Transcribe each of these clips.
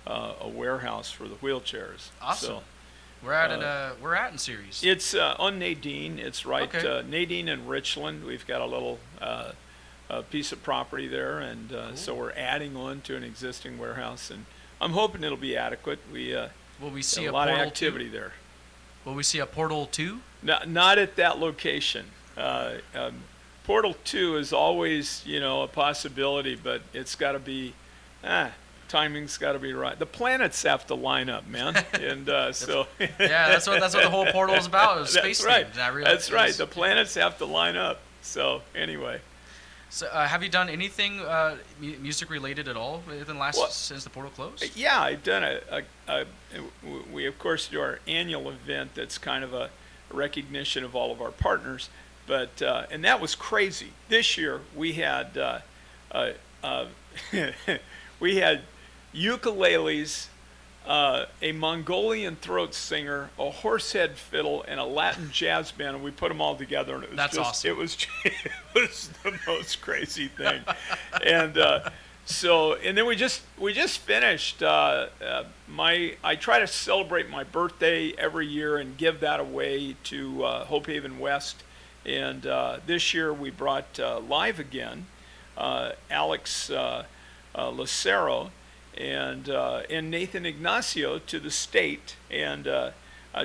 a warehouse for the wheelchairs. Awesome. So We're at in series. it's on Nadine. It's right Okay. Nadine and Richland. We've got a little piece of property there, and Cool. so we're adding on to an existing warehouse, and I'm hoping it'll be adequate. We Will we got see a lot of portal activity 2? there. Will we see a portal 2? Not at that location. Portal 2 is always, a possibility, but it's got to be, timing's got to be right. The planets have to line up, man, and so. Yeah, that's what the whole portal is about. Is space That's right. themed. I realize That's right. The planets have to line up. So anyway. So, have you done anything music related at all within since the portal closed? Yeah, I've done we of course do our annual event that's kind of a recognition of all of our partners, but and that was crazy. This year we had we had ukuleles, a Mongolian throat singer, a horsehead fiddle, and a Latin jazz band, and we put them all together, and it was That's just, awesome. it was the most crazy thing, and and then we just finished. I try to celebrate my birthday every year and give that away to Hope Haven West, and this year we brought live again Alex Lucero and Nathan Ignacio to the state, and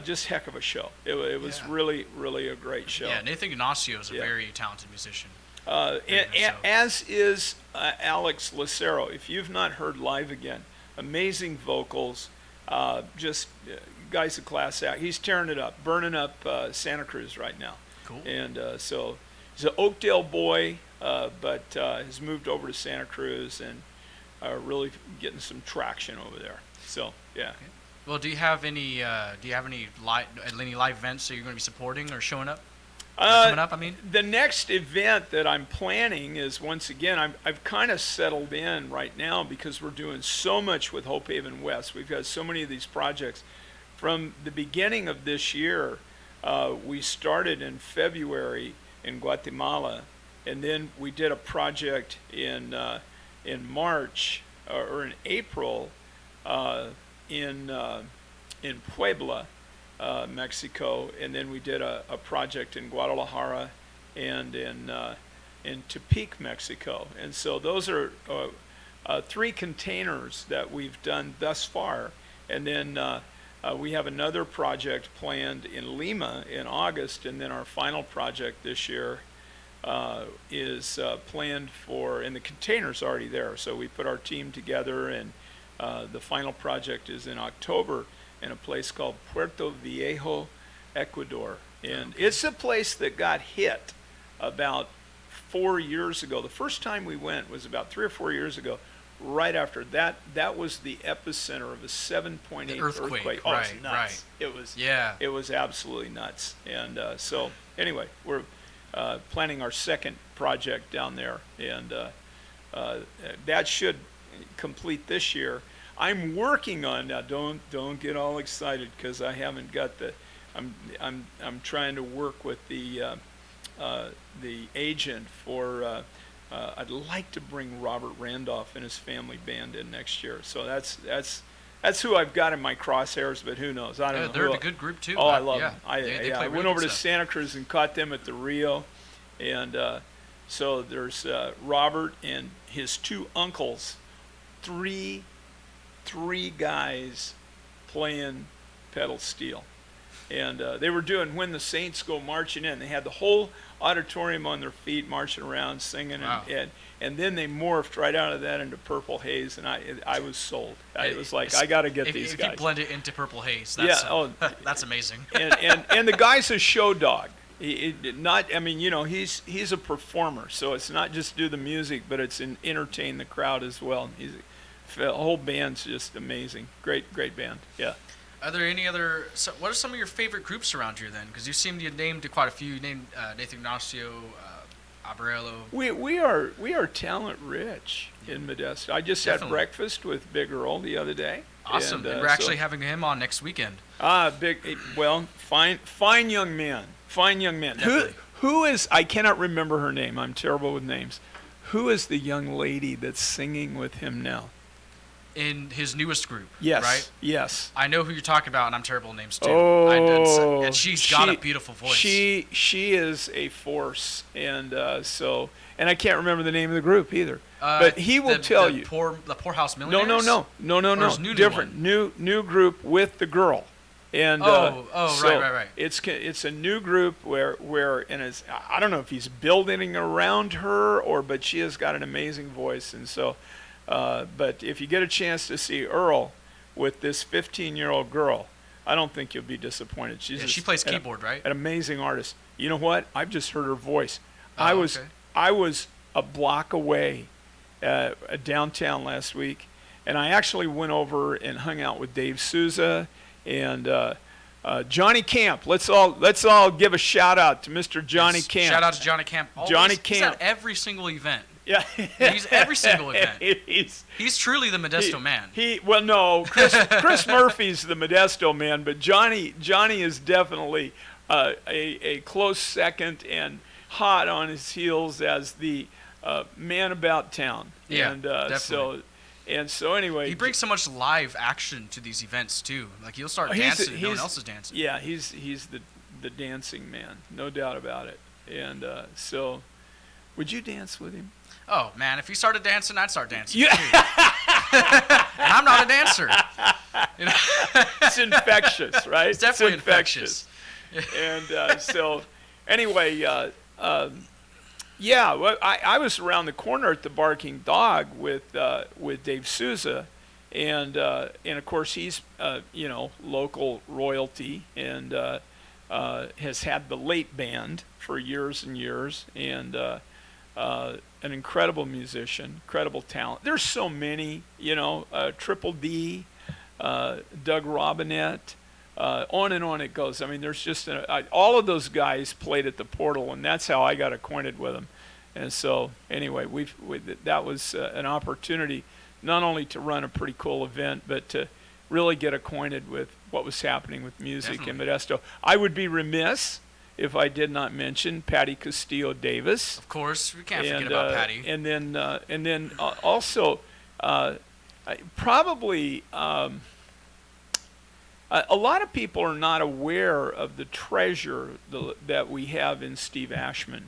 just heck of a show. It was really a great show. Yeah, Nathan Ignacio is a Yeah. very talented musician. As is Alex Lucero. If you've not heard live again, amazing vocals, guy's a class act. He's tearing it up, burning up Santa Cruz right now. Cool. And so he's an Oakdale boy, but has moved over to Santa Cruz and really getting some traction over there. So yeah. Okay. Well, do you have any live events that you're going to be supporting or showing up? Coming up, I mean. The next event that I'm planning is, once again, I've kind of settled in right now because we're doing so much with Hope Haven West. We've got so many of these projects. From the beginning of this year, we started in February in Guatemala, and then we did a project in March or in April in Puebla, Mexico, and then we did a project in Guadalajara and in Tepic, Mexico. And so those are 3 containers that we've done thus far. And then we have another project planned in Lima in August, and then our final project this year is planned for, and the container's already there. So we put our team together, and the final project is in October in a place called Puerto Viejo, Ecuador. And it's a place that got hit about 4 years ago. The first time we went was about 3 or 4 years ago. Right after that, that was the epicenter of a 7.8 earthquake. Oh, right, it was nuts. Right. It was absolutely nuts. And so anyway, we're planning our second project down there, and that should complete this year. I'm working on now. Don't get all excited because I haven't got the. I'm trying to work with the agent for. I'd like to bring Robert Randolph and his family band in next year. So that's who I've got in my crosshairs. But who knows? I don't know. They're a good group too. Oh, I love them. They I play went really over good to stuff. Santa Cruz and caught them at the Rio, and so there's Robert and his 2 uncles, three guys playing pedal steel, and they were doing When the Saints Go Marching In. They had the whole auditorium on their feet marching around singing. Wow. And then they morphed right out of that into Purple Haze, and I was sold. I was like, I got to get these if guys. you blend it into Purple Haze, that's, that's amazing. and the guy's a show dog. He's a performer, so it's not just do the music, but it's entertain the crowd as well. The whole band's just amazing. Great band. Yeah. Are there any other? What are some of your favorite groups around here then? Because you seem to name quite a few. You named Nathan Ignacio, Abrello. We are talent rich in Modesto. I just had breakfast with Big Earl the other day. Awesome. And we're actually having him on next weekend. Fine young man. Fine young man. Who is? I cannot remember her name. I'm terrible with names. Who is the young lady that's singing with him now? in his newest group. Yes. Right? Yes. I know who you're talking about, and I'm terrible at names too. Oh, and she's got a beautiful voice. She is a force, and and I can't remember the name of the group either. But he will tell you. The Poorhouse Millionaires? No. New Different. One? New group with the girl. And right. It's a new group where and it's, I don't know if he's building around her but she has got an amazing voice, and so but if you get a chance to see Earl with this 15-year-old girl, I don't think you'll be disappointed. She plays keyboard, right? An amazing artist. You know what? I've just heard her voice. I was a block away downtown last week, and I actually went over and hung out with Dave Souza and Johnny Camp. Let's all give a shout out to Mr. Johnny Camp. Shout out to Johnny Camp. He's at every single event. Yeah. He's every single event. He's truly the Modesto man. Chris Murphy's the Modesto man, but Johnny is definitely a close second and hot on his heels as the man about town. Yeah, and definitely. So anyway, he brings so much live action to these events too. Like he'll start dancing and no one else is dancing. Yeah, he's the dancing man, no doubt about it. And so, would you dance with him? Oh man, if he started dancing, I'd start dancing. Yeah. And I'm not a dancer. You know? It's infectious, right? It's definitely infectious. And so, anyway, I was around the corner at the Barking Dog with Dave Souza, and of course he's local royalty and has had the Late Band for years and years, and an incredible musician, incredible talent. There's so many, Triple D, Doug Robinette. On and on it goes. I mean, there's just all of those guys played at the Portal, and that's how I got acquainted with them. And so, anyway, that was an opportunity not only to run a pretty cool event, but to really get acquainted with what was happening with music in Modesto. I would be remiss if I did not mention Patty Castillo Davis. Of course, we can't forget about Patty. And then also, probably. A lot of people are not aware of the treasure that we have in Steve Ashman.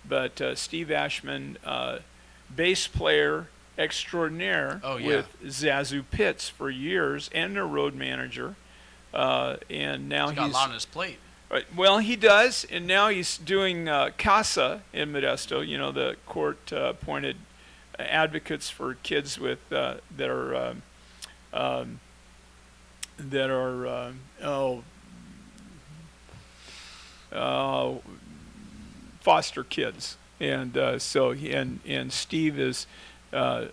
But Steve Ashman, bass player extraordinaire with Zazu Pitts for years, and their road manager. And now he's got a lot on his plate. Well, he does, and now he's doing CASA in Modesto, the court-appointed advocates for kids with that are foster kids, and so Steve is the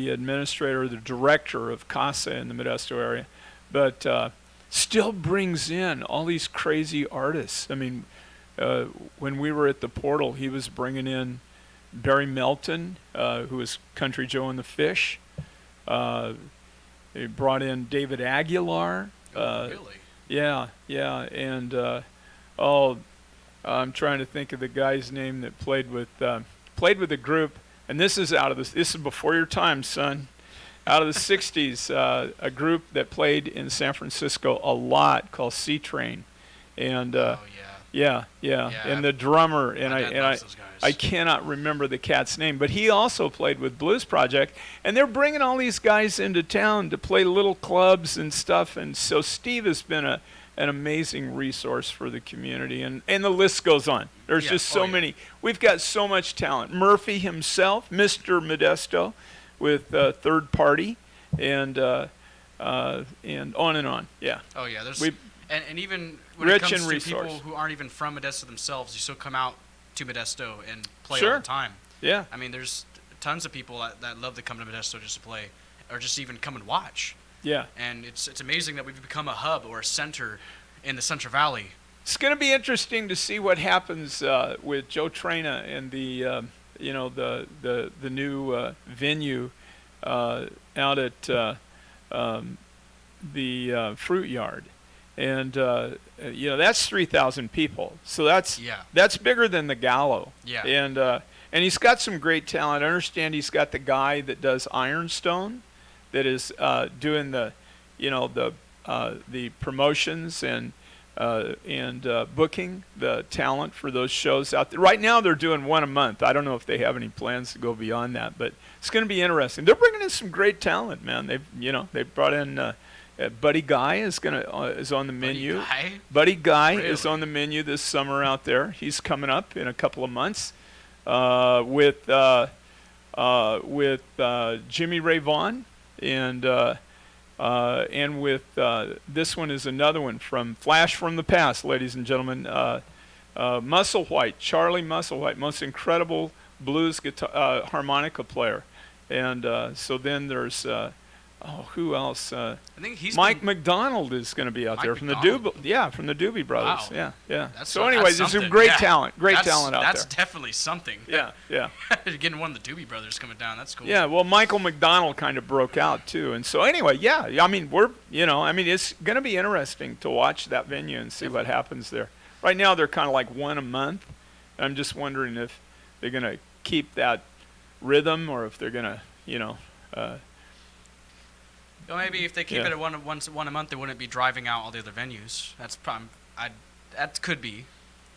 administrator, the director of CASA in the Modesto area, but still brings in all these crazy artists. I mean, when we were at the Portal, he was bringing in Barry Melton, who was Country Joe and the Fish. They brought in David Aguilar. Really? Yeah, and I'm trying to think of the guy's name that played with the group. And this is before your time, son. Out of the '60s, a group that played in San Francisco a lot called C Train, and yeah, and the drummer, and I cannot remember the cat's name, but he also played with Blues Project, and they're bringing all these guys into town to play little clubs and stuff, and so Steve has been an amazing resource for the community, and the list goes on. There's just so many. We've got so much talent. Murphy himself, Mr. Modesto, with Third Party, and on and on. Yeah. Oh yeah, there's and even when rich it comes and to resource. people who aren't even from Modesto themselves, you still come out to Modesto and play Sure. all the time. Yeah. I mean, there's tons of people that love to come to Modesto just to play, or just even come and watch. Yeah. And it's amazing that we've become a hub or a center in the Central Valley. It's going to be interesting to see what happens with Joe Traina and the new venue out at the Fruit Yard, and that's 3,000 people. So that's bigger than the Gallo. Yeah. And And he's got some great talent. I understand he's got the guy that does Ironstone, that is doing the, the promotions and booking the talent for those shows out there. Right now they're doing one a month. I don't know if they have any plans to go beyond that, but it's going to be interesting. They're bringing in some great talent, man. They've brought in Buddy Guy is on the menu. Buddy Guy Really? is on the menu this summer out there. He's coming up in a couple of months with Jimmy Ray Vaughan and with this one is another one from Flash from the Past, ladies and gentlemen. Musselwhite, Charlie Musselwhite, most incredible blues guitar harmonica player. And so then there's who else? I think Mike McDonald is going to be out there from the Doobie Brothers. Wow. Yeah. That's So anyways, there's some great talent, talent out That's there. definitely something. Yeah. You're getting one of the Doobie Brothers coming down. That's cool. Yeah, well, Michael McDonald kind of broke out too, and so anyway, I mean, it's going to be interesting to watch that venue and see what happens there. Right now, they're kind of like one a month. I'm just wondering if they're going to keep that rhythm or if they're going to, Well, maybe if they keep it at one a month, they wouldn't be driving out all the other venues. That's that could be.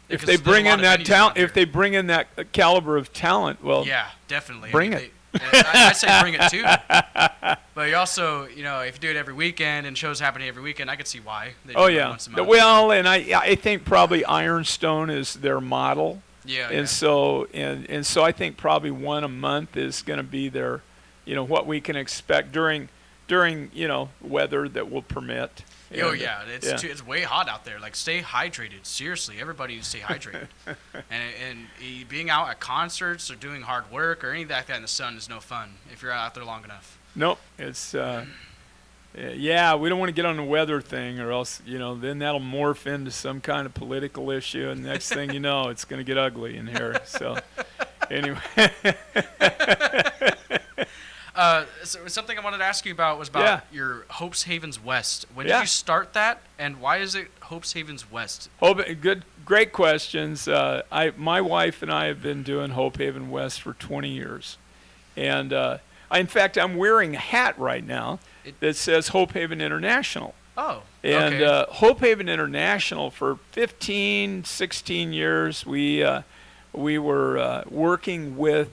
If they bring in that talent, if they bring in that caliber of talent, well, yeah, definitely. Bring it. I say bring it too. But you also, if you do it every weekend and shows happening every weekend, I could see why. They do it once a month. Well, and I think probably Ironstone is their model. Yeah. And so I think probably one a month is going to be their, what we can expect during weather that will permit. It's way hot out there. Like, stay hydrated. Seriously, everybody stay hydrated. and being out at concerts or doing hard work or anything like that in the sun is no fun if you're out there long enough. Nope. It's we don't want to get on the weather thing, or else then that'll morph into some kind of political issue, and next thing you know, it's going to get ugly in here. So anyway. So something I wanted to ask you about was about your Hopes Havens West. When did you start that, and why is it Hopes Havens West? Great questions. My wife and I have been doing Hope Haven West for 20 years, and in fact, I'm wearing a hat right now that says Hope Haven International. Oh, and okay. Hope Haven International for 15, 16 years, we were working with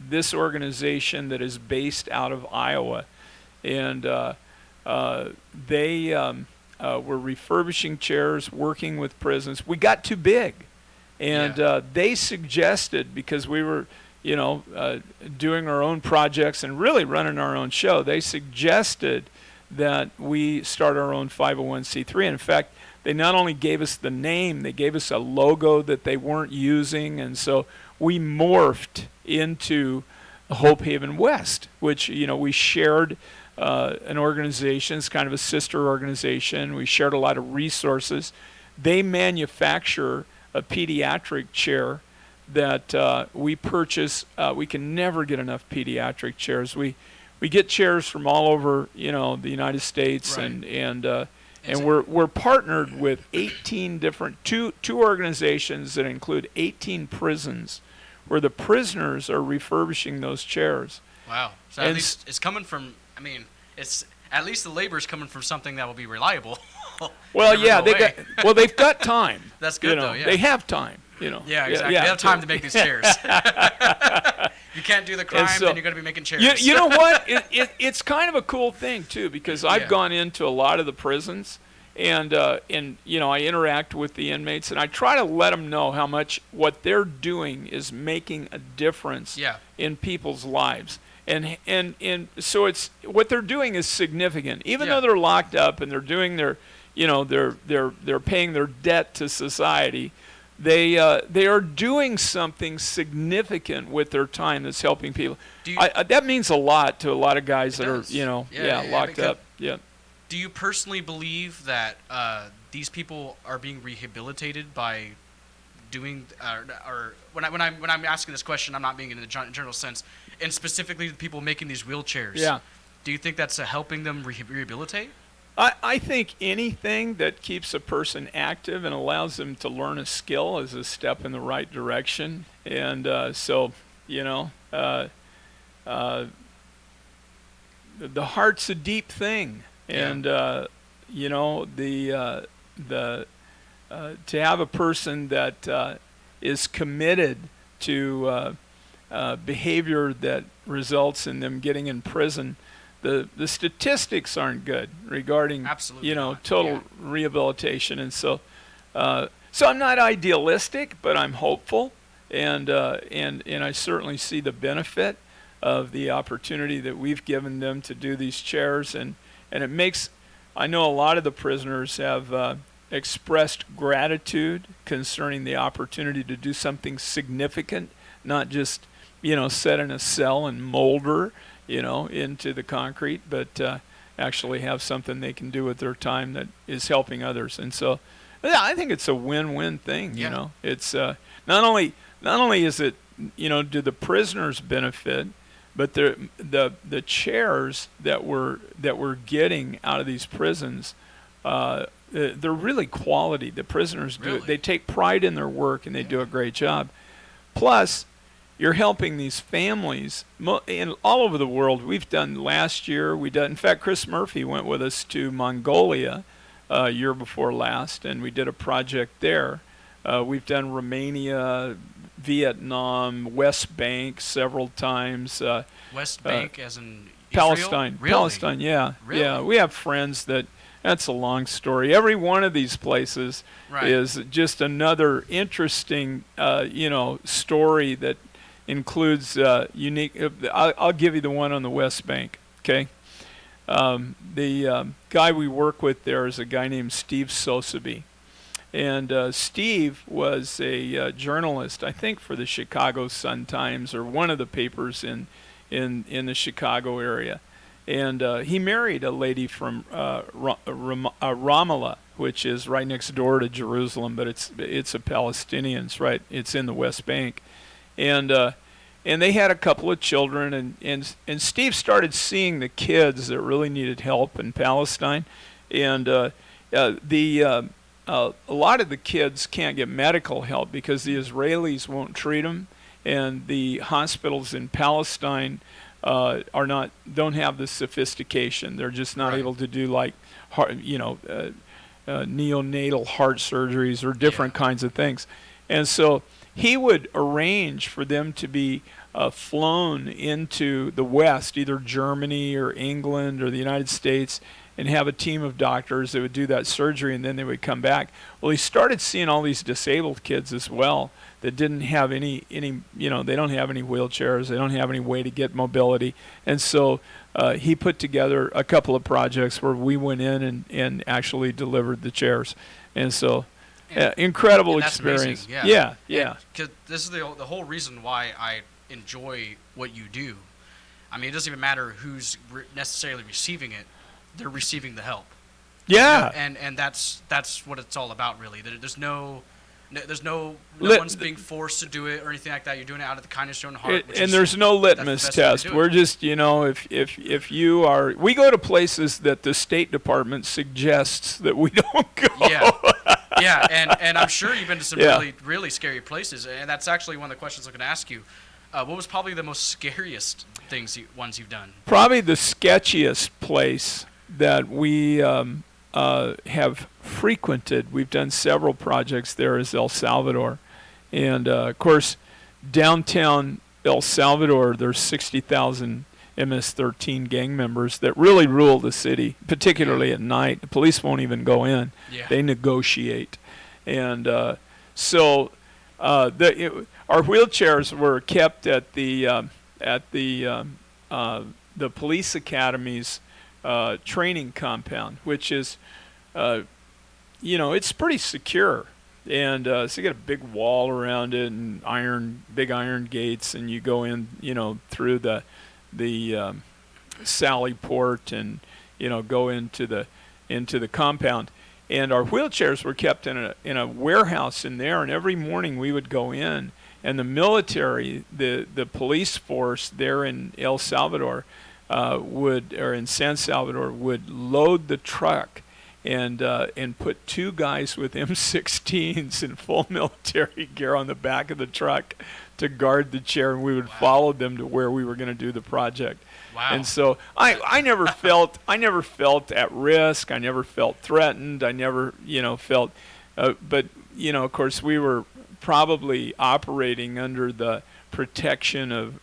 this organization that is based out of Iowa, and they were refurbishing chairs, working with prisons. We got too big, and they suggested, because we were doing our own projects and really running our own show, they suggested that we start our own 501c3. And in fact, they not only gave us the name, they gave us a logo that they weren't using, and so we morphed into Hope Haven West, which we shared an organization. It's kind of a sister organization. We shared a lot of resources. They manufacture a pediatric chair that we purchase. We can never get enough pediatric chairs. We get chairs from all over the United States, right. And we're partnered with 18 different two organizations that include 18 prisons, where the prisoners are refurbishing those chairs. Wow! So at least it's coming from. I mean, it's at least the labor is coming from something that will be reliable. Well, yeah, they've got time. That's good though. Yeah. They have time. Yeah, exactly. They have time to make these chairs. You can't do the crime, then you're going to be making chairs. You know what? It's kind of a cool thing too, because I've gone into a lot of the prisons, and I interact with the inmates, and I try to let them know how much what they're doing is making a difference in people's lives. And so it's what they're doing is significant, even though they're locked up and they're doing their, they're paying their debt to society. They are doing something significant with their time that's helping people. That means a lot to a lot of guys that are locked up. Yeah. Do you personally believe that these people are being rehabilitated by doing, or when I'm asking this question, I'm not being in the general sense, and specifically the people making these wheelchairs? Yeah. Do you think that's helping them rehabilitate? I think anything that keeps a person active and allows them to learn a skill is a step in the right direction. And so, you know, the heart's a deep thing, and you know, the to have a person that is committed to behavior that results in them getting in prison. The statistics aren't good regarding Absolutely you know not. total Yeah. rehabilitation, and so so I'm not idealistic, but I'm hopeful, and I certainly see the benefit of the opportunity that we've given them to do these chairs, and it makes, I know a lot of the prisoners have expressed gratitude concerning the opportunity to do something significant, not just you know sit in a cell and molder you know into the concrete, but actually have something they can do with their time that is helping others. And so yeah, I think it's a win-win thing. You Yeah. know, it's not only is it you know do the prisoners benefit, but the chairs that we're getting out of these prisons, they're really quality. The prisoners do Really? they take pride in their work and they do a great job. Plus, you're helping these families in all over the world. We've done last year. We done. In fact, Chris Murphy went with us to Mongolia year before last, and we did a project there. We've done Romania, Vietnam, West Bank several times. West Bank, as in Palestine. Israel? Really? Palestine, yeah. Really? Yeah, we have friends that, that's a long story. Every one of these places Right. is just another interesting, you know, story that includes unique. I'll give you the one on the West Bank, okay? The guy we work with there is a guy named Steve Sosaby. And Steve was a journalist, I think, for the Chicago Sun-Times or one of the papers in the Chicago area. And he married a lady from Ramallah, which is right next door to Jerusalem, but it's a Palestinians, right? It's in the West Bank. And they had a couple of children, and Steve started seeing the kids that really needed help in Palestine. And a lot of the kids can't get medical help because the Israelis won't treat them, and the hospitals in Palestine don't have the sophistication. They're just not Right. able to do like neonatal heart surgeries or different kinds of things. And so he would arrange for them to be flown into the West, either Germany or England or the United States, and have a team of doctors that would do that surgery, and then they would come back. Well, he started seeing all these disabled kids as well that didn't have any you know, they don't have any wheelchairs, they don't have any way to get mobility. And so he put together a couple of projects where we went in and actually delivered the chairs. And so incredible And that's experience. amazing. Yeah. Because this is the whole reason why I enjoy what you do. I mean, it doesn't even matter who's necessarily receiving it; they're receiving the help. Yeah. And that's what it's all about, really. There's no Lit- one's being forced to do it or anything like that. You're doing it out of the kindness of your own heart. And there's no litmus that's the best way to test. do it. We're just, you know, if you are, we go to places that the State Department suggests that we don't go. Yeah, and I'm sure you've been to some Yeah. really, really scary places, and that's actually one of the questions I'm going to ask you. What was probably the most scariest ones you've done? Probably the sketchiest place that we have frequented. We've done several projects there is El Salvador. And, of course, downtown El Salvador, there's 60,000 MS-13 gang members that really rule the city, particularly at night. The police won't even go in. Yeah. They negotiate. And so our wheelchairs were kept at the police academy's training compound, which is, you know, it's pretty secure. And so you got a big wall around it and big iron gates, and you go in, you know, through the Sally Port, and you know, go into the compound. And our wheelchairs were kept in a warehouse in there, and every morning we would go in, and the military, the police force there in El Salvador, or in San Salvador, would load the truck and put 2 guys with M16s in full military gear on the back of the truck to guard the chair, and we would follow them to where we were going to do the project. Wow. And so I never felt at risk. I never felt threatened. I never felt, but of course we were probably operating under the protection of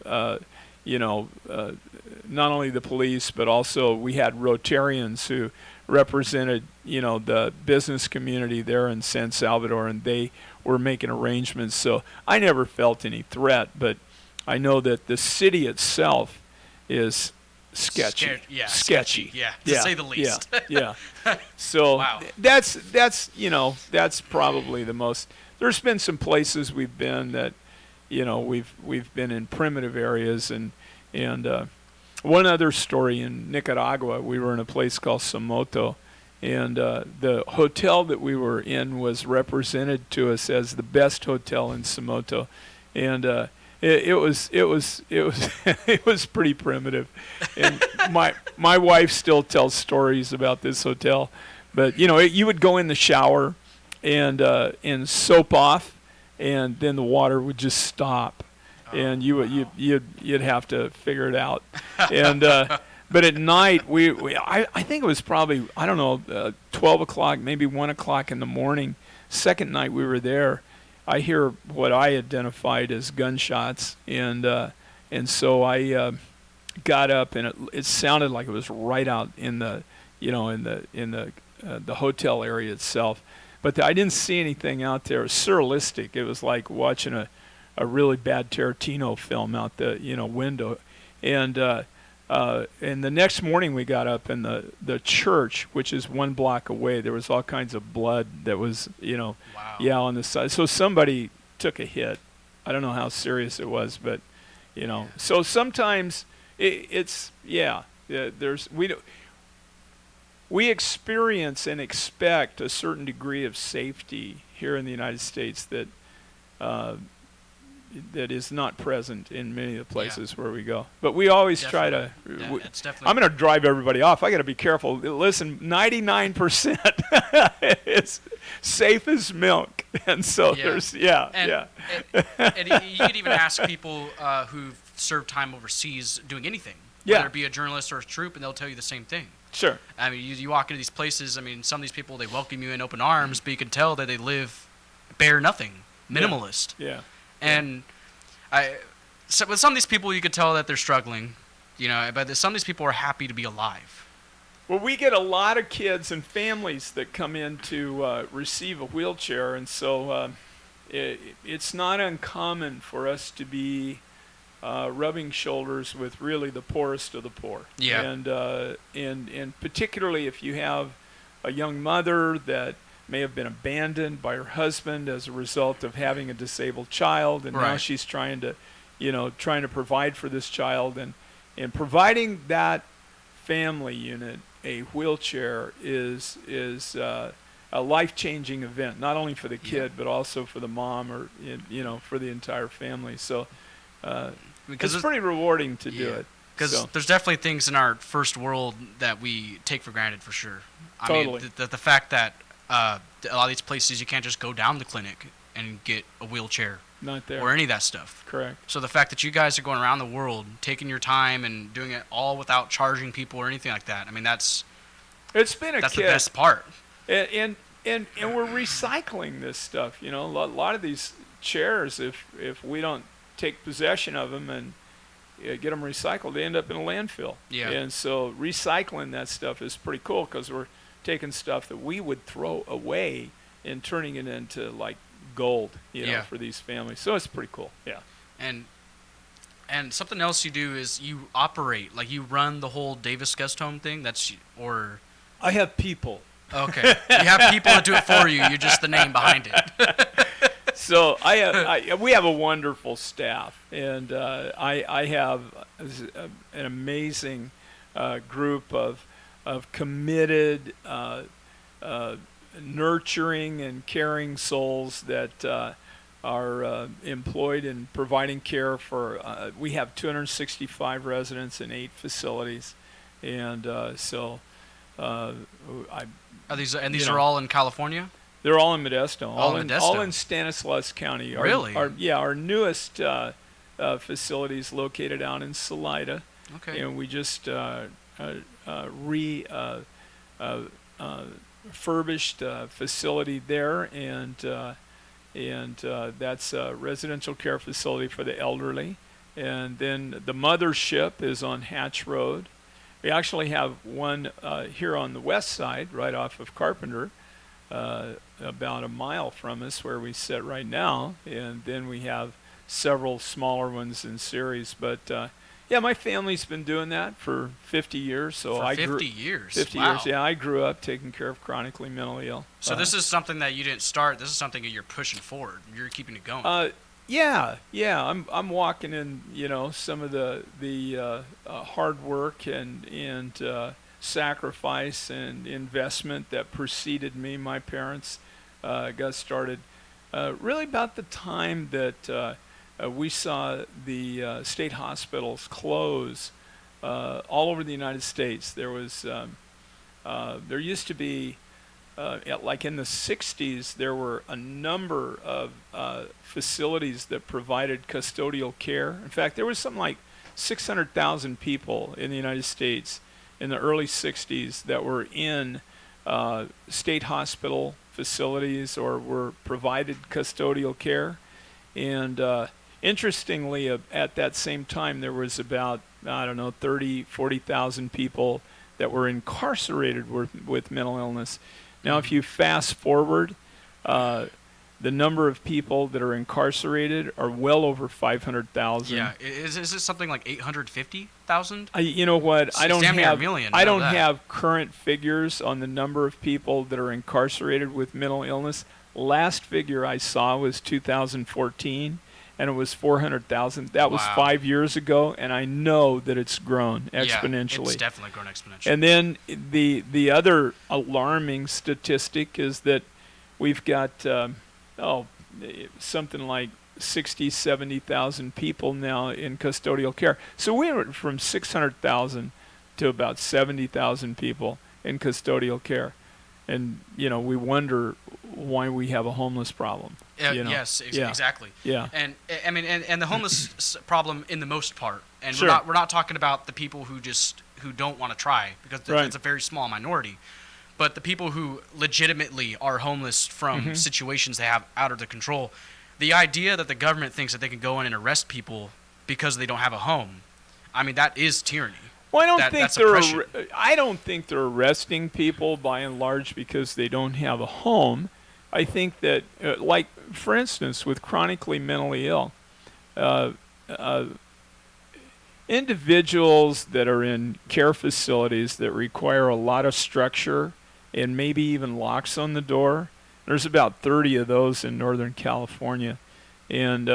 not only the police, but also we had Rotarians who represented the business community there in San Salvador, and they were making arrangements. So I never felt any threat, but I know that the city itself is sketchy. Sketchy. Yeah, to say the least. Yeah. So wow. that's probably the most. There's been some places we've been that we've been in primitive areas, and one other story in Nicaragua, we were in a place called Somoto, and the hotel that we were in was represented to us as the best hotel in Somoto, and it was it was pretty primitive, and my wife still tells stories about this hotel, but you would go in the shower and soap off, and then the water would just stop. And you'd have to figure it out, and but at night I think it was probably 12 o'clock, maybe 1 o'clock in the morning. Second night we were there, I hear what I identified as gunshots, and so I got up, and it sounded like it was right out in the the hotel area itself, but I didn't see anything out there. It was surrealistic. It was like watching a really bad Tarantino film out the window, and the next morning we got up, and the church, which is 1 block away, there was all kinds of blood that was wow. on the side. So somebody took a hit. I don't know how serious it was, but So sometimes we experience and expect a certain degree of safety here in the United States that is not present in many of the places where we go. But we always try to. I'm going to drive everybody off. I got to be careful. Listen, 99% is safe as milk, and so there's and you could even ask people who've served time overseas doing anything, whether it be a journalist or a troop, and they'll tell you the same thing. Sure. I mean, you walk into these places. I mean, some of these people, they welcome you in open arms, but you can tell that they live bare nothing, minimalist. Yeah. And with some of these people, you could tell that they're struggling, but some of these people are happy to be alive. Well, we get a lot of kids and families that come in to receive a wheelchair, and so it's not uncommon for us to be rubbing shoulders with really the poorest of the poor. Yeah. And particularly if you have a young mother that may have been abandoned by her husband as a result of having a disabled child, and now she's trying to provide for this child, and providing that family unit a wheelchair is a life-changing event, not only for the kid but also for the mom, or for the entire family. So it's pretty rewarding to do it. Because there's definitely things in our first world that we take for granted, for sure. I mean, the fact that a lot of these places you can't just go down the clinic and get a wheelchair. Not there. Or any of that stuff. Correct. So the fact that you guys are going around the world, taking your time and doing it all without charging people or anything like that, I mean, that's the best part. And we're recycling this stuff. A lot of these chairs, if we don't take possession of them and get them recycled, they end up in a landfill. Yeah. And so recycling that stuff is pretty cool, because we're taking stuff that we would throw away and turning it into like gold, for these families. So it's pretty cool. Yeah. And something else you do is you operate, like you run the whole Davis guest home thing. I have people. Okay. You have people that do it for you. You're just the name behind it. So we have a wonderful staff, and I have an amazing group of committed, nurturing and caring souls that employed in providing care for. We have 265 residents in 8 facilities, and I. Are these are all in California? They're all in Modesto. All in Stanislaus County. Really? Our newest facility is located out in Salida. Okay. And we just refurbished facility there, and that's a residential care facility for the elderly. And then the mothership is on Hatch Road. We actually have one here on the west side, right off of Carpenter, about a mile from us where we sit right now. And then we have several smaller ones in series. But yeah, my family's been doing that for 50 years. So for I 50 years? 50 wow. years, yeah. I grew up taking care of chronically mentally ill. So this is something that you didn't start. This is something that you're pushing forward. You're keeping it going. Yeah. I'm walking in, some of the hard work and sacrifice and investment that preceded me. My parents got started really about the time that we saw the state hospitals close all over the United States. There was there used to be like in the 60s, there were a number of facilities that provided custodial care. In fact, there was something like 600,000 people in the United States in the early 60s that were in state hospital facilities or were provided custodial care. And interestingly, at that same time, there was about, 40,000 people that were incarcerated with mental illness. Now, if you fast forward, the number of people that are incarcerated are well over 500,000. Yeah, is it something like 850,000? You know what? I don't damn near have a million. I don't have current figures on the number of people that are incarcerated with mental illness. Last figure I saw was 2014, and it was 400,000. That was 5 years ago, and I know that it's grown exponentially. Yeah, it's definitely grown exponentially. And then the other alarming statistic is that we've got something like 60, 70,000 people now in custodial care. So we went from 600,000 to about 70,000 people in custodial care. And, we wonder why we have a homeless problem. Yes, exactly. Yeah. And I mean, and the homeless problem in the most part. And sure. we're not talking about the people who don't want to try, because it's a very small minority. But the people who legitimately are homeless from situations they have out of their control. The idea that the government thinks that they can go in and arrest people because they don't have a home, I mean, that is tyranny. Well, I don't think they're arresting people by and large because they don't have a home. I think that, like, for instance, with chronically mentally ill, individuals that are in care facilities that require a lot of structure and maybe even locks on the door, there's about 30 of those in Northern California. And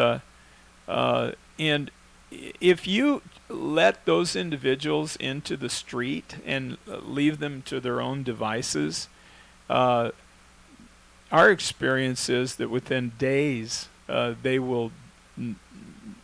if you let those individuals into the street and leave them to their own devices, our experience is that within days they will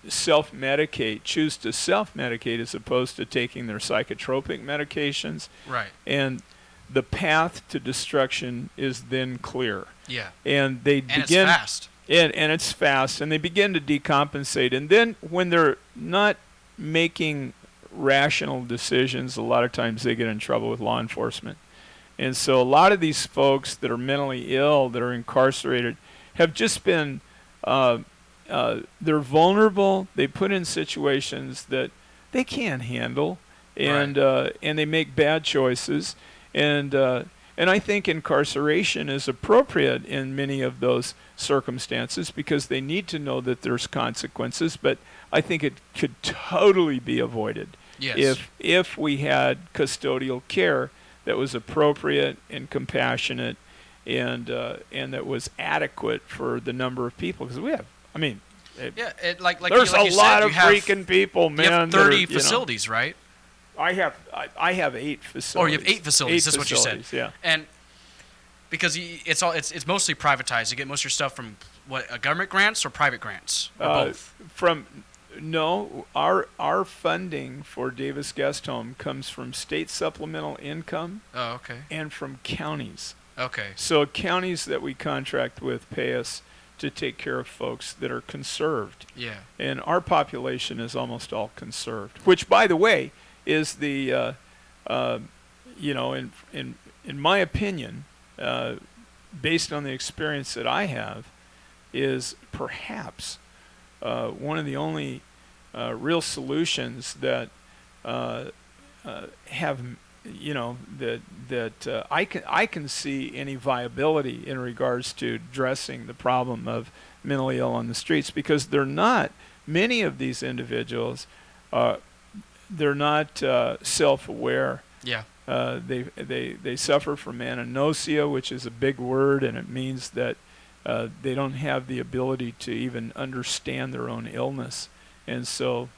choose to self-medicate as opposed to taking their psychotropic medications. Right. And the path to destruction is then clear. Yeah. And it's fast. And it's fast, and they begin to decompensate. And then when they're not making rational decisions, a lot of times they get in trouble with law enforcement. And so a lot of these folks that are mentally ill, that are incarcerated, have just been, they're vulnerable. They put in situations that they can't handle, and they make bad choices. And I think incarceration is appropriate in many of those circumstances because they need to know that there's consequences, but I think it could totally be avoided if we had custodial care that was appropriate and compassionate and that was adequate for the number of people. Because we have, there's a lot of freaking people, man. You have 30 facilities, right? I have 8 facilities. Oh, you have 8 facilities. That's what you said. Yeah. And Because it's mostly privatized. You get most of your stuff from government grants or private grants or both. No, our funding for Davis Guest Home comes from state supplemental income. Oh, okay. And from counties. Okay. So counties that we contract with pay us to take care of folks that are conserved. Yeah. And our population is almost all conserved, which, by the way, is the in my opinion, based on the experience that I have, is perhaps one of the only real solutions that have, that I can see any viability in regards to addressing the problem of mentally ill on the streets, because they're not, many of these individuals, they're not self-aware. Yeah. They suffer from anosia, which is a big word, and it means that they don't have the ability to even understand their own illness, and so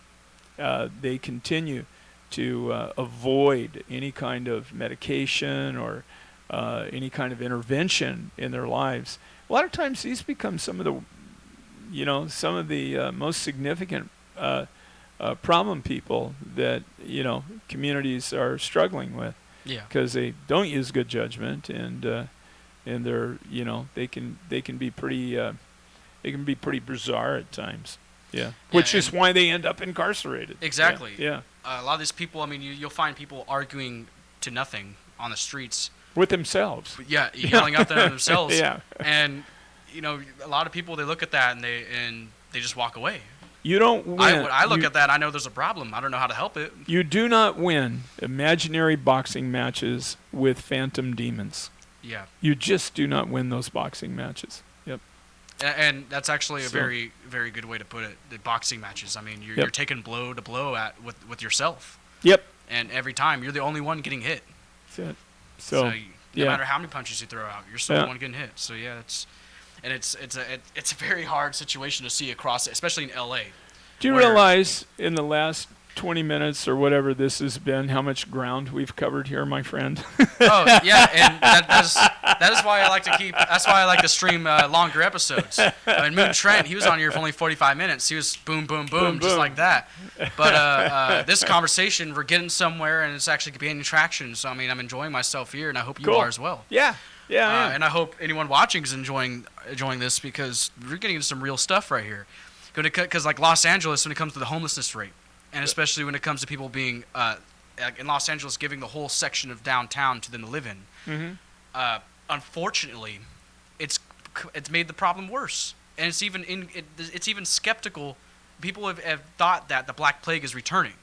they continue to avoid any kind of medication or any kind of intervention in their lives. A lot of times these become some of the most significant problem people that communities are struggling with. Yeah. Because they don't use good judgment, and they're they can be pretty bizarre at times. Yeah. Which is why they end up incarcerated. Exactly. Yeah. A lot of these people, I mean, you'll find people arguing to nothing on the streets with themselves. Yeah, yelling out there themselves. Yeah. And a lot of people, they look at that and they just walk away. You don't win. I look at that, I know there's a problem. I don't know how to help it. You do not win imaginary boxing matches with phantom demons. Yeah. You just do not win those boxing matches. Yep. And that's actually a very, very good way to put it. The boxing matches. I mean, you're taking blow to blow with yourself. Yep. And every time, you're the only one getting hit. That's it. So no matter how many punches you throw out, you're still the one getting hit. So yeah, it's a very hard situation to see across, especially in LA. Do you realize in the last 20 minutes or whatever this has been, how much ground we've covered here, my friend? Oh yeah, and that is why I like to that's why I like to stream longer episodes. I mean, Moon Trent, he was on here for only 45 minutes. He was boom, boom, boom, just like that. But this conversation, we're getting somewhere, and it's actually gaining traction. So I mean, I'm enjoying myself here, and I hope you are as well. Yeah. Yeah. And I hope anyone watching is enjoying this, because we're getting into some real stuff right here. Because like Los Angeles, when it comes to the homelessness rate, and especially when it comes to people being in Los Angeles, giving the whole section of downtown to them to live in. Mm-hmm. Unfortunately, it's made the problem worse, and it's even skeptical. People have thought that the Black Plague is returning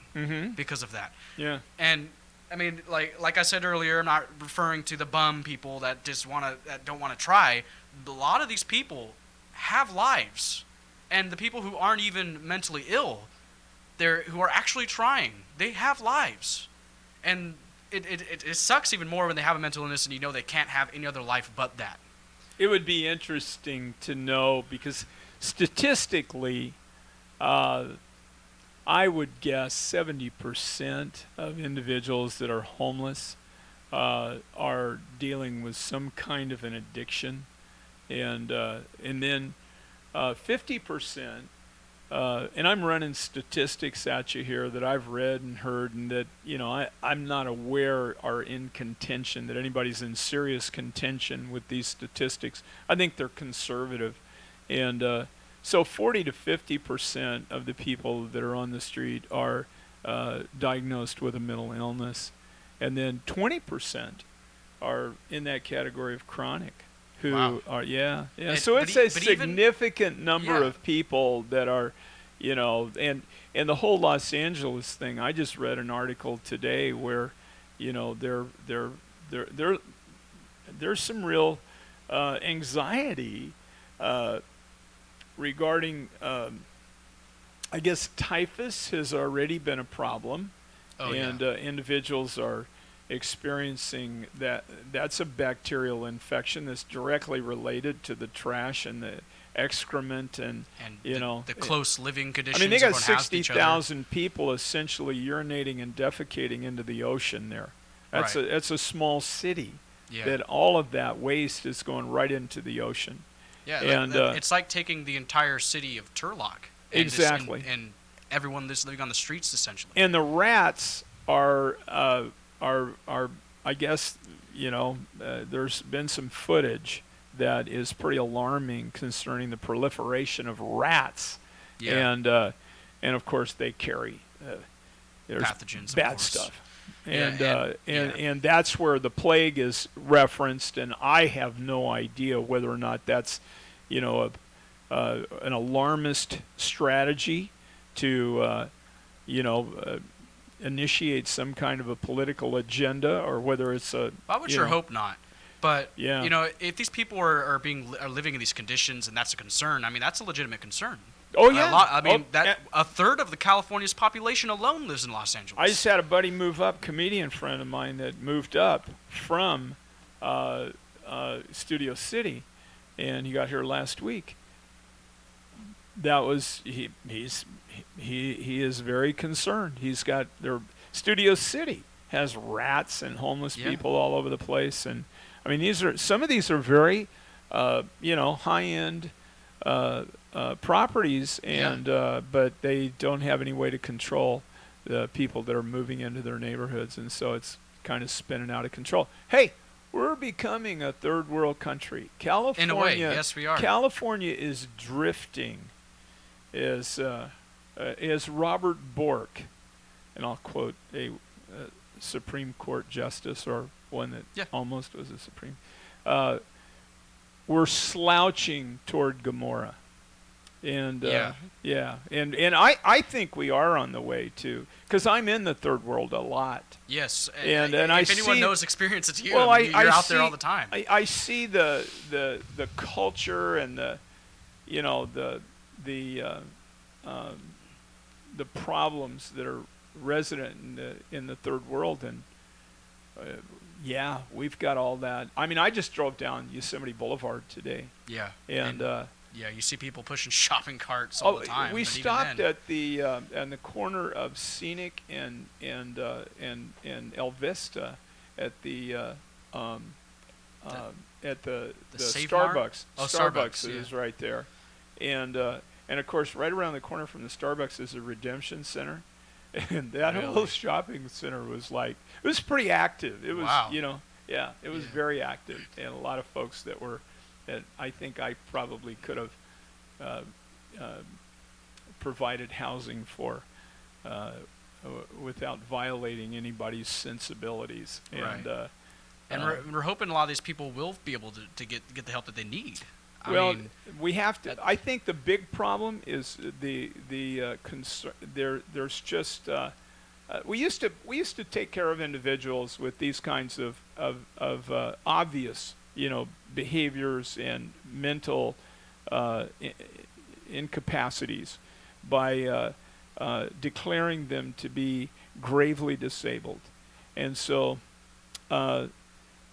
because of that. Yeah. And I mean, like I said earlier, I'm not referring to the bum people that don't want to try. A lot of these people have lives, and the people who aren't even mentally ill, who are actually trying, they have lives, and it sucks even more when they have a mental illness and they can't have any other life but that. It would be interesting to know, because statistically, I would guess 70% of individuals that are homeless are dealing with some kind of an addiction, and then 50%. And I'm running statistics at you here that I've read and heard, and that I'm not aware are in contention, that anybody's in serious contention with these statistics. I think they're conservative, and so 40 to 50% of the people that are on the street are diagnosed with a mental illness, and then 20% are in that category of chronic. Who are so it's a significant number of people that are, and the whole Los Angeles thing. I just read an article today where, there's some real anxiety regarding. I guess typhus has already been a problem, individuals are experiencing that. That's a bacterial infection that's directly related to the trash and the excrement and the close living conditions. I mean, they got 60,000 people essentially urinating and defecating into the ocean there. That's a small city. Yeah. that all of that waste is going right into the ocean. Yeah, And it's like taking the entire city of Turlock. And exactly. And everyone that's living on the streets, essentially. And the rats are I guess, there's been some footage that is pretty alarming concerning the proliferation of rats. Yeah. And of course they carry there's pathogens, bad stuff. And Yeah, and that's where the plague is referenced, and I have no idea whether or not that's, an alarmist strategy to, initiate some kind of a political agenda, or whether it's a. I would sure hope not. But yeah. If these people are living in these conditions, and that's a concern. I mean, that's a legitimate concern. Oh yeah. A third of the California's population alone lives in Los Angeles. I just had a buddy move up, comedian friend of mine that moved up from Studio City, and he got here last week. That was he is very concerned. He's got Studio City has rats and homeless people all over the place, and I mean some of these are very high end properties, and but they don't have any way to control the people that are moving into their neighborhoods, and so it's kind of spinning out of control. Hey, we're becoming a third world country. California, in a way, yes, we are. California is drifting, as Robert Bork, and I'll quote a Supreme Court justice, or one that almost was a Supreme. We're slouching toward Gomorrah. And and I think we are on the way to, because I'm in the third world a lot. Yes, and if I anyone see, knows experience, it's you. Well, you're out there all the time. I see the culture and the problems that are resident in the third world, and we've got all that. I mean, I just drove down Yosemite Boulevard today. Yeah, and you see people pushing shopping carts all the time. We stopped at the corner of Scenic and El Vista at the Starbucks. Starbucks is right there, and of course right around the corner from the Starbucks is a Redemption Center, and that whole shopping center was pretty active. It was it was very active, and a lot of folks that I think I probably could have provided housing for without violating anybody's sensibilities. Right. And we're hoping a lot of these people will be able to get the help that they need. We have to. I think the big problem is the concern. There's just we used to take care of individuals with these kinds of obvious behaviors and mental incapacities by declaring them to be gravely disabled, and so and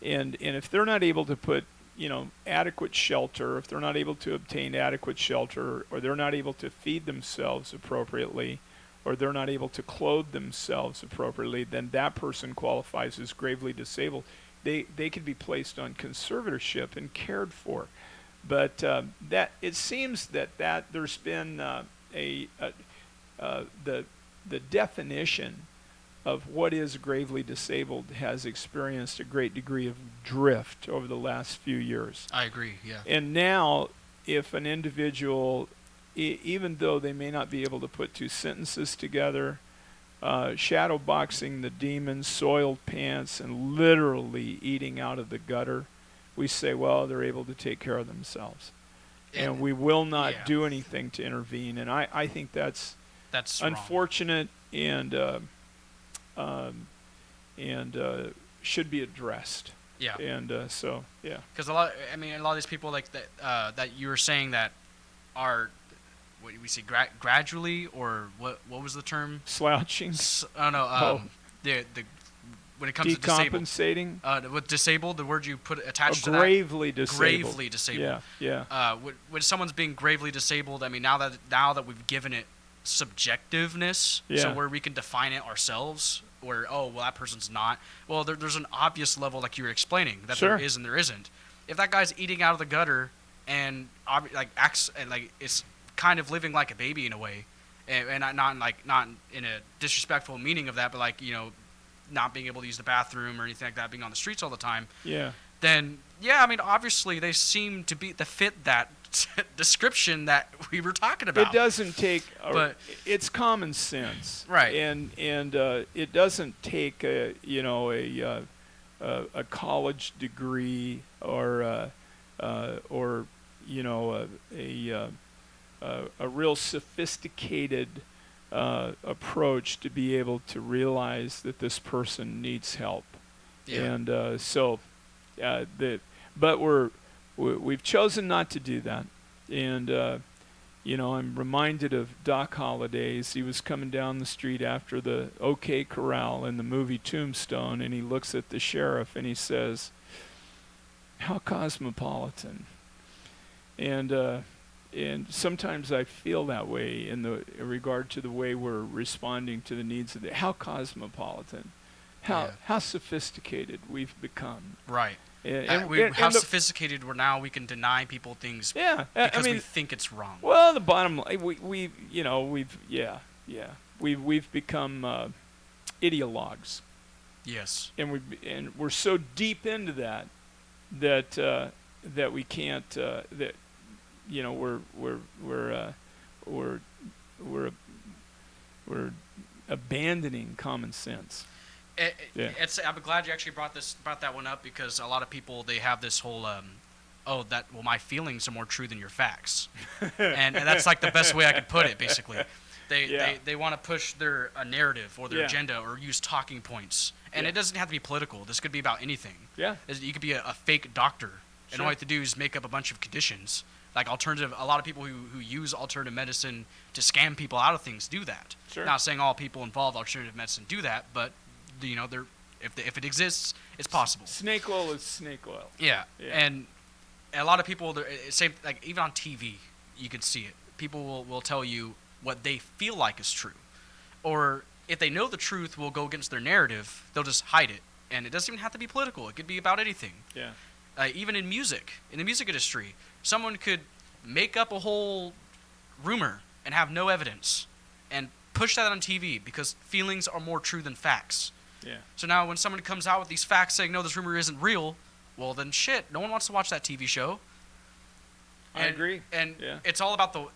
if they're not able to put adequate shelter, if they're not able to obtain adequate shelter, or they're not able to feed themselves appropriately, or they're not able to clothe themselves appropriately, then that person qualifies as gravely disabled. They could be placed on conservatorship and cared for, but that it seems that there's been the definition of what is gravely disabled has experienced a great degree of drift over the last few years. I agree. Yeah. And now, if an individual, even though they may not be able to put two sentences together, shadow boxing the demons, soiled pants, and literally eating out of the gutter, we say, well, they're able to take care of themselves. And we will not do anything to intervene. And I think that's unfortunate and should be addressed. Yeah. And because a lot of these people like that you were saying that are, what do we say, gradually, or what was the term? Slouching. The when it comes to decompensating. With disabled, the word you put attached to gravely that. Disabled. Gravely disabled. Yeah. When someone's being gravely disabled, I mean, now that we've given it subjectiveness, so where we can define it ourselves, where, oh, well, that person's not. Well, there's an obvious level, like you were explaining, that Sure. there is and there isn't. If that guy's eating out of the gutter and acts and like it's kind of living like a baby in a way, and not in a disrespectful meaning of that, but like, you know, not being able to use the bathroom or anything like that, being on the streets all the time. Yeah. Then yeah, I mean, obviously they seem to fit that description that we were talking about. It doesn't take, But- it's common sense, Right. And it doesn't take a college degree or you know a real sophisticated approach to be able to realize that this person needs help. Yeah. And but we've chosen not to do that. And you know, I'm reminded of Doc Holliday's. He was coming down the street after the OK Corral in the movie Tombstone, and he looks at the sheriff and he says, "How cosmopolitan." And sometimes I feel that way in regard to the way we're responding to the needs of how cosmopolitan, how sophisticated we've become. Right. And How sophisticated we're now. We can deny people things because we think it's wrong. Well, the bottom line, we've become ideologues. Yes. And we're so deep into that we can't that you know we're abandoning common sense. I'm glad you actually brought that one up, because a lot of people, they have this whole my feelings are more true than your facts, and that's like the best way I could put it. Basically, they want to push their narrative or their agenda or use talking points, and it doesn't have to be political. This could be about anything. Yeah, you could be a fake doctor, and Sure. all you have to do is make up a bunch of conditions. Like a lot of people who use alternative medicine to scam people out of things do that. Sure. Not saying all people involved in alternative medicine do that, but you know, if it exists, it's possible. Snake oil is snake oil. Yeah. And a lot of people, same, like even on TV, you can see it. People will tell you what they feel like is true, or if they know the truth will go against their narrative, they'll just hide it. And it doesn't even have to be political. It could be about anything. Yeah. Even in music, in the music industry, someone could make up a whole rumor and have no evidence and push that on TV because feelings are more true than facts. Yeah. So now when someone comes out with these facts saying, no, this rumor isn't real, well then shit, no one wants to watch that TV show. I agree. And it's all about the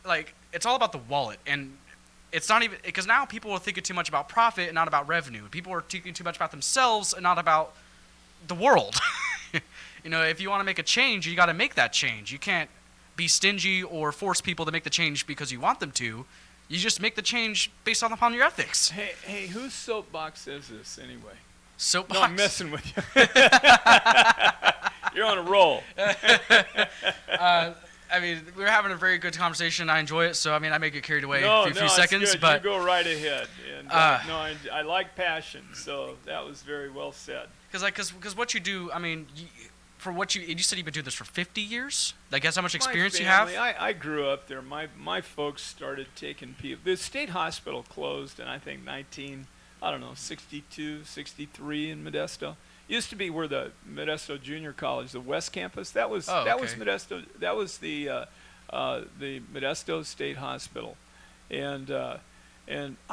wallet. And it's not even, because now people are thinking too much about profit and not about revenue. People are thinking too much about themselves and not about the world. You know, if you want to make a change, you got to make that change. You can't be stingy or force people to make the change because you want them to. You just make the change based upon your ethics. Hey, whose soapbox is this anyway? Soapbox? No, I'm messing with you. You're on a roll. I mean, we were having a very good conversation. I enjoy it, so I mean, I may get carried away a few it's seconds, good. but You go right ahead. And I like passion, so that was very well said. Because what you do, I mean, you said you've been doing this for 50 years. Like, that's how much My experience you family, have. I grew up there. My folks started taking people. The state hospital closed in I think 62, 63 in Modesto. Used to be where the Modesto Junior College, the West Campus. That was Modesto. That was the Modesto State Hospital, and I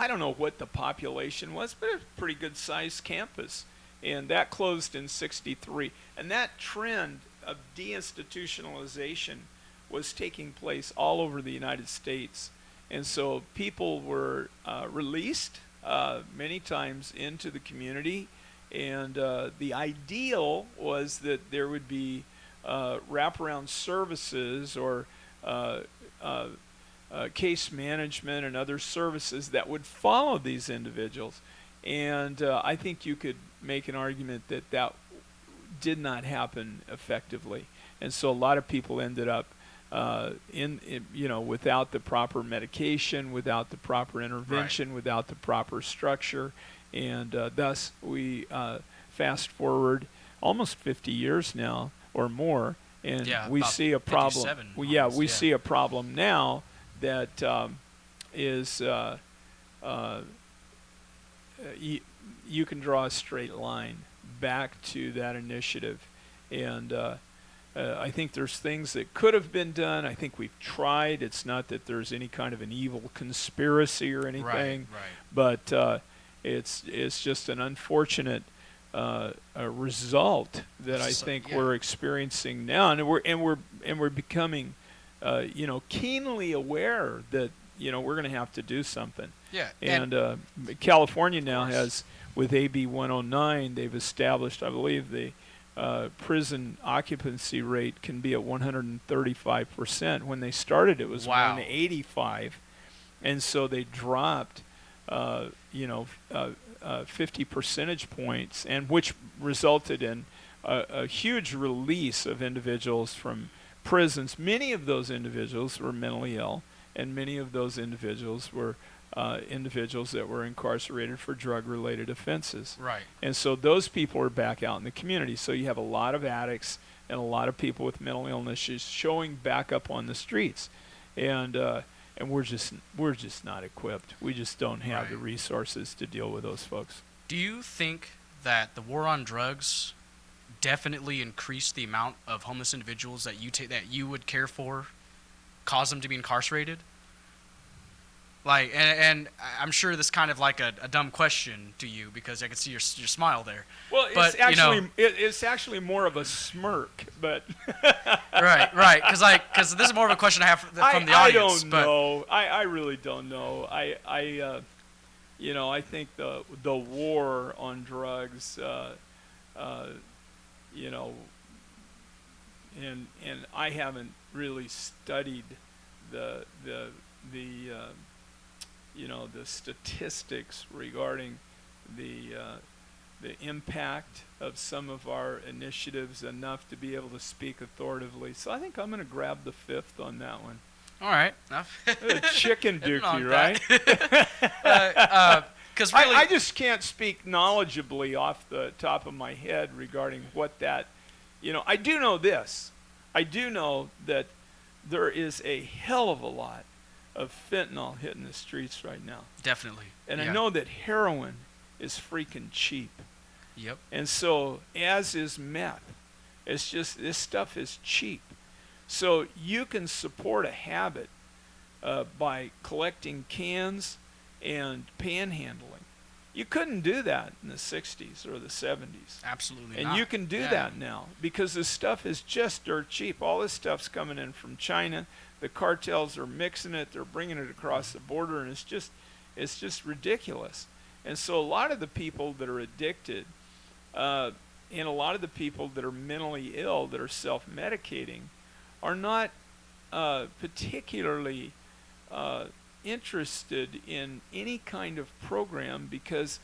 don't know what the population was, but it was a pretty good sized campus. And that closed in 63. And that trend of deinstitutionalization was taking place all over the United States. And so people were released many times into the community. And the ideal was that there would be wraparound services or case management and other services that would follow these individuals. And I think you could make an argument that did not happen effectively, and so a lot of people ended up without the proper medication, without the proper intervention, without the proper structure, and thus we fast forward almost 50 years now or more, and we see a problem. We see a problem now that is you can draw a straight line back to that initiative. And I think there's things that could have been done. I think we've tried. It's not that there's any kind of an evil conspiracy or anything, but it's just an unfortunate a result that I think we're experiencing now, and we're becoming, keenly aware that we're going to have to do something. Yeah. And California now has, with AB 109, they've established, I believe, the prison occupancy rate can be at 135%. When they started, it was 185, and so they dropped, 50 percentage points, and which resulted in a huge release of individuals from prisons. Many of those individuals were mentally ill, and many of those individuals were individuals that were incarcerated for drug-related offenses. Right. And so those people are back out in the community. So you have a lot of addicts and a lot of people with mental illnesses showing back up on the streets, and we're just not equipped. We just don't have the resources to deal with those folks. Do you think that the war on drugs definitely increased the amount of homeless individuals that you would care for, cause them to be incarcerated? Like, and I'm sure this is kind of like a dumb question to you, because I can see your smile there. Well, it's actually more of a smirk, but right, because this is more of a question I have from the audience. I don't know. I really don't know. I think the war on drugs, and I haven't really studied the statistics regarding the impact of some of our initiatives enough to be able to speak authoritatively. So I think I'm going to grab the fifth on that one. All right. Chicken dookie, right? Because really, I just can't speak knowledgeably off the top of my head regarding what that, I do know this. I do know that there is a hell of a lot of fentanyl hitting the streets right now. Definitely. And I know that heroin is freaking cheap. Yep. And so, as is meth. It's just, this stuff is cheap. So you can support a habit by collecting cans and panhandling. You couldn't do that in the 60s or the 70s. Absolutely and not. You can do that now because this stuff is just dirt cheap. All this stuff's coming in from China. The cartels are mixing it. They're bringing it across the border, and it's just ridiculous. And so a lot of the people that are addicted and a lot of the people that are mentally ill, that are self-medicating, are not particularly interested in any kind of program because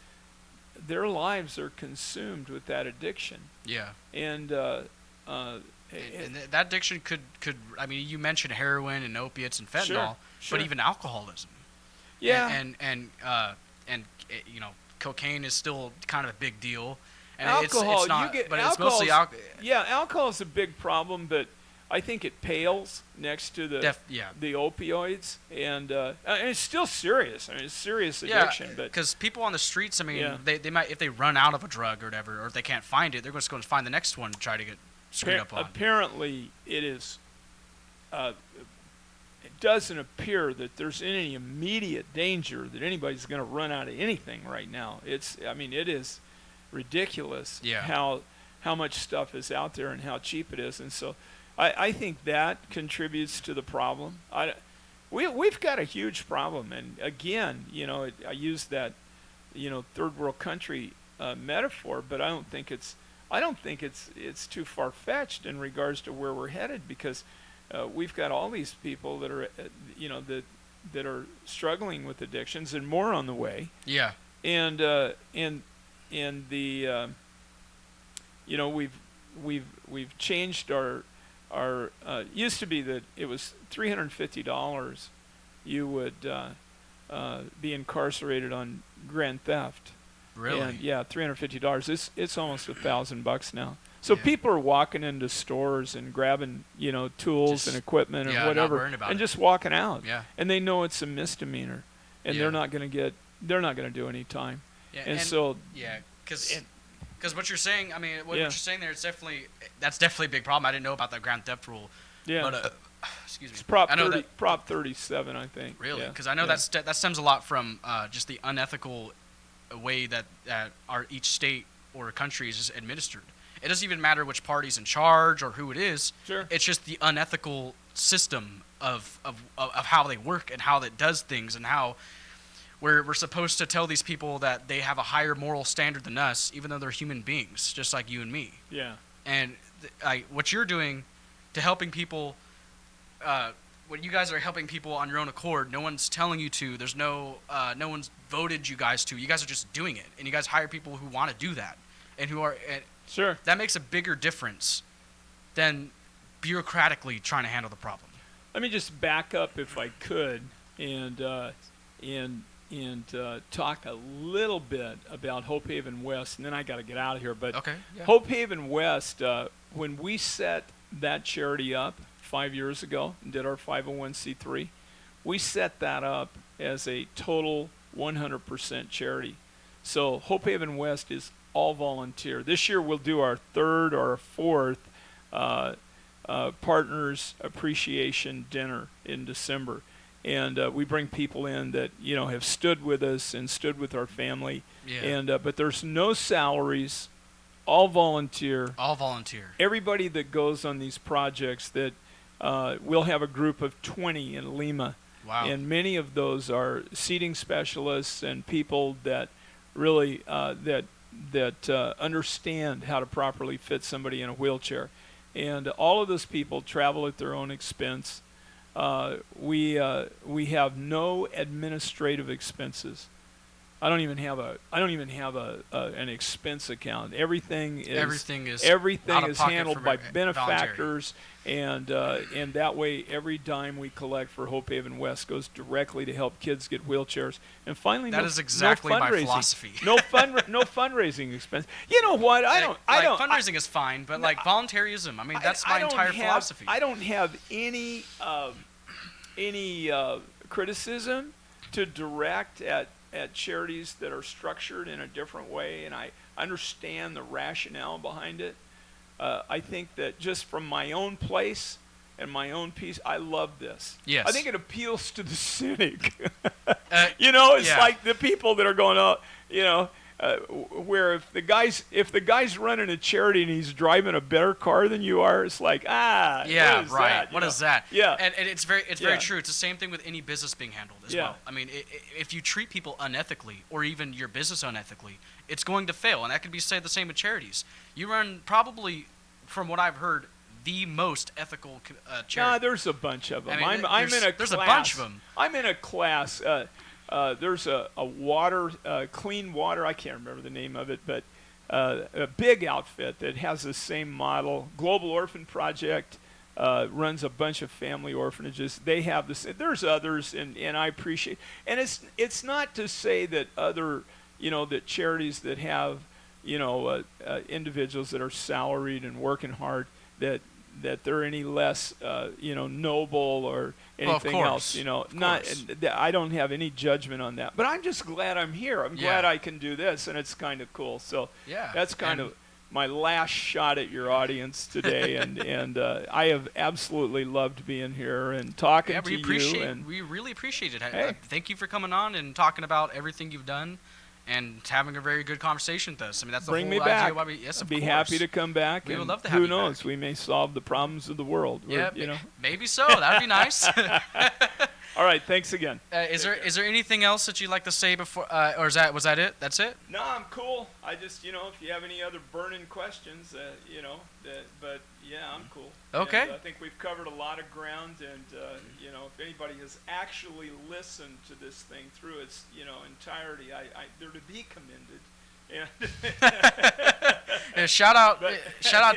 their lives are consumed with that addiction. Yeah. And that addiction could I mean, you mentioned heroin and opiates and fentanyl, sure. but even alcoholism. Yeah. And cocaine is still kind of a big deal. And alcohol, it's not, but it's mostly alcohol. Yeah, alcohol is a big problem, but I think it pales next to the opioids, and it's still serious. I mean, it's serious addiction. Yeah, because people on the streets, I mean, they might, if they run out of a drug or whatever, or if they can't find it, they're just going to find the next one to try to get screwed up on. Apparently, it is. It doesn't appear that there's any immediate danger that anybody's going to run out of anything right now. It is ridiculous how much stuff is out there and how cheap it is, and so I think that contributes to the problem. We've got a huge problem, and again, I use that third world country metaphor, but I don't think it's too far fetched in regards to where we're headed, because we've got all these people that are that are struggling with addictions, and more on the way. Yeah. And we've changed our used to be that it was $350 you would be incarcerated on grand theft. Really? And yeah, $350. It's almost $1,000 now. So people are walking into stores and grabbing tools and equipment and whatever, and just walking out. Yeah. And they know it's a misdemeanor, and they're not going to do any time. Yeah, and so yeah, because what you're saying, I mean, what Yeah. you're saying there, that's definitely a big problem. I didn't know about the grand theft rule. yeah, But excuse me. it's Prop I know 30, that Prop 37, I think. really, Yeah, because I know yeah. that stems a lot from just the unethical way that each state or country is administered. It doesn't even matter which party's in charge or who it is. Sure. It's just the unethical system of how they work and how it does things, and how we're supposed to tell these people that they have a higher moral standard than us, even though they're human beings, just like you and me. Yeah. And what you're doing to helping people, when you guys are helping people on your own accord, no one's telling you to. There's no one's voted you guys to. You guys are just doing it, and you guys hire people who want to do that, and who are. Sure. That makes a bigger difference than bureaucratically trying to handle the problem. Let me just back up, if I could, and talk a little bit about Hope Haven West, and then I got to get out of here. But Okay. Yeah. Hope Haven West, when we set that charity up 5 years ago and did our 501c3, we set that up as a total 100% charity. So Hope Haven West is all volunteer. This year we'll do our third or fourth Partners Appreciation Dinner in December. And we bring people in that, have stood with us and stood with our family. Yeah. And but there's no salaries, all volunteer. All volunteer. Everybody that goes on these projects, that we'll have a group of 20 in Lima. Wow. And many of those are seating specialists and people that really understand how to properly fit somebody in a wheelchair. And all of those people travel at their own expense. We have no administrative expenses. I don't even have an expense account. Everything is handled by benefactors, and that way every dime we collect for Hope Haven West goes directly to help kids get wheelchairs. And finally, that is exactly my philosophy. no fundraising expense. You know what? I don't. Fundraising is fine, but like volunteerism. I mean, that's my entire philosophy. I don't have any criticism to direct at charities that are structured in a different way, and I understand the rationale behind it. I think that just from my own place and my own piece, I love this. Yes. I think it appeals to the cynic. It's like the people that are going out, where if the guy's running a charity and he's driving a better car than you are, it's like, yeah, right. What is that? Yeah. And it's very true. It's the same thing with any business being handled as well. I mean, if you treat people unethically, or even your business unethically, it's going to fail. And that could be said the same with charities. You run probably, from what I've heard, the most ethical charity. Nah, there's a bunch of them. I mean, there's a bunch of them. I'm in a class. There's a water, clean water. I can't remember the name of it, but a big outfit that has the same model. Global Orphan Project runs a bunch of family orphanages. They have this. There's others, and I appreciate. And it's not to say that other, that charities that have, individuals that are salaried and working hard, that they're any less, noble or anything else. I don't have any judgment on that. But I'm just glad I'm here. I'm glad I can do this, and it's kind of cool. So that's kind of my last shot at your audience today, and I have absolutely loved being here and talking to you. And we really appreciate it. Hey. Thank you for coming on and talking about everything you've done, and having a very good conversation with us. I mean, that's the Bring whole me back. idea why yes, of I'd be course. happy to come back. We would and love to have you Who knows? back. We may solve the problems of the world. Yeah, maybe so. That'd be nice. All right, thanks again. Is there anything else that you'd like to say before, or was that it? That's it? No, I'm cool. I just, if you have any other burning questions, but yeah, I'm cool. Okay. And I think we've covered a lot of ground, and if anybody has actually listened to this thing through its, entirety, they're to be commended. Yeah, shout out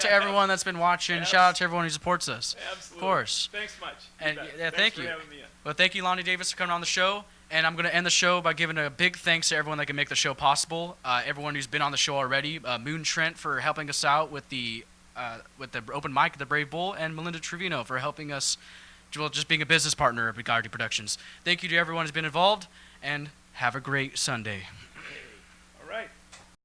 to everyone that's been watching. Shout out to everyone who supports us. Absolutely. Of course. Thanks much. And Thanks thank for you. having me in. Well, thank you, Lonny Davis, for coming on the show. And I'm going to end the show by giving a big thanks to everyone that can make the show possible. Everyone who's been on the show already. Moon Trent for helping us out with the open mic at the Brave Bull, and Melinda Trevino for helping us, just being a business partner of GottaDo Productions. Thank you to everyone who's been involved, and have a great Sunday.